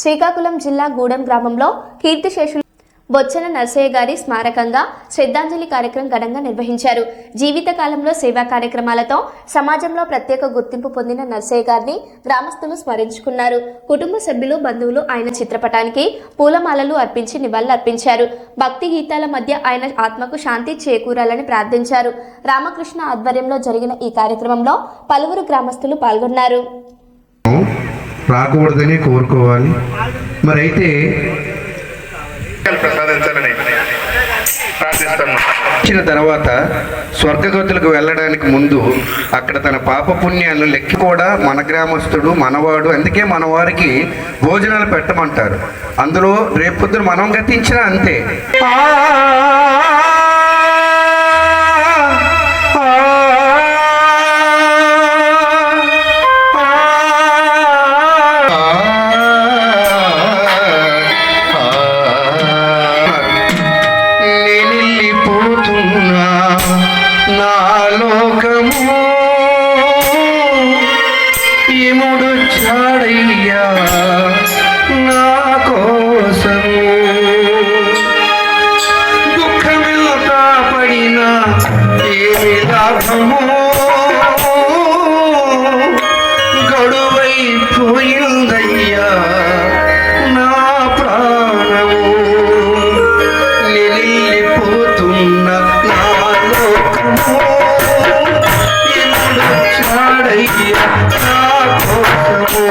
శ్రీకాకుళం జిల్లా గూడెం గ్రామంలో కీర్తిశేషులు బొచ్చన నర్సయ్య గారి స్మారకంగా శ్రద్ధాంజలి కార్యక్రమం ఘనంగా నిర్వహించారు. జీవితకాలంలో సేవా కార్యక్రమాలతో సమాజంలో ప్రత్యేక గుర్తింపు పొందిన నర్సయ్య గారిని గ్రామస్తులు స్మరించుకున్నారు. కుటుంబ సభ్యులు, బంధువులు ఆయన చిత్రపటానికి పూలమాలలు అర్పించి నివాళులర్పించారు. భక్తి గీతాల మధ్య ఆయన ఆత్మకు శాంతి చేకూరాలని ప్రార్థించారు. రామకృష్ణ ఆధ్వర్యంలో జరిగిన ఈ కార్యక్రమంలో పలువురు గ్రామస్తులు పాల్గొన్నారు. రాకూడదని కోరుకోవాలి. మరైతే వచ్చిన తర్వాత స్వర్గగతులకు వెళ్ళడానికి ముందు అక్కడ తన పాపపుణ్యాలను లెక్కి కూడా మన గ్రామస్తుడు, మనవాడు, అందుకే మన వారికి భోజనాలు పెట్టమంటారు. అందులో రేపొద్దున మనం గతించినా అంతే. ఇముడు చాడయ్యా నా కోసం, దుఃఖమిల్తా పడినా ఏమి లాభము, గడువైపోయిందయ్యా నా ప్రాణము, నిలిపోతున్న నా లోకము, ఇముడు చాడయ్యా నా కోసము.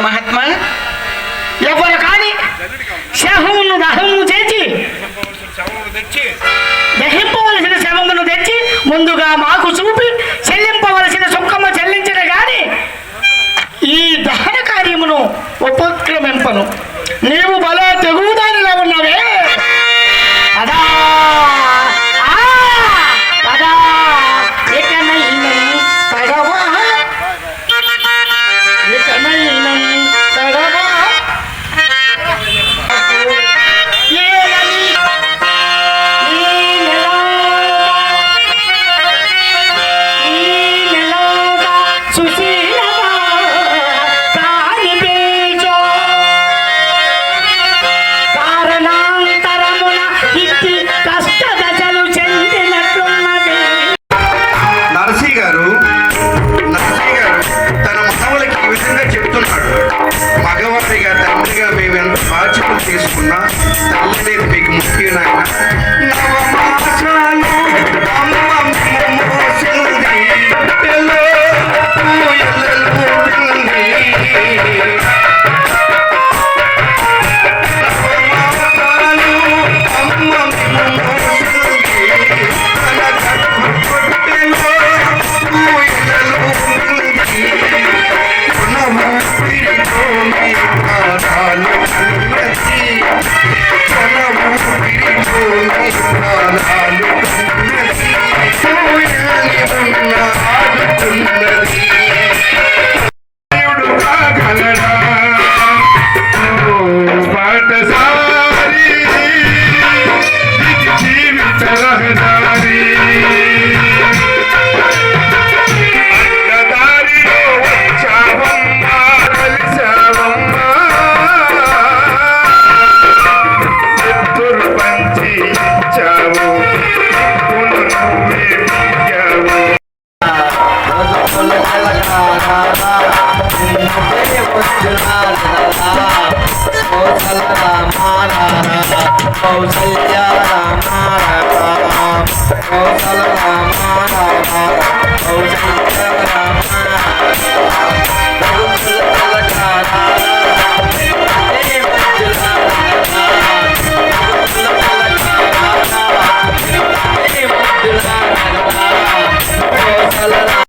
మహాత్మా ఎవరు కానీ శవమును దహము చేసి దహింపవలసిన శవమును తెచ్చి ముందుగా మాకు చూపి చెల్లింపవలసిన సుఖము చెల్లించిన గాని ఈ దహన కార్యమును ఉపక్రమింపను. నీవు బల తెగుదానిలా ఉన్నావే. అదా అదా మగవారిగా తండ్రిగా మేము ఎంత బాధ్యతలు తీసుకున్నా తల్లి మీకు ముఖ్యం నాయన. పంచి ఇచ్చావు కౌసల్య రామ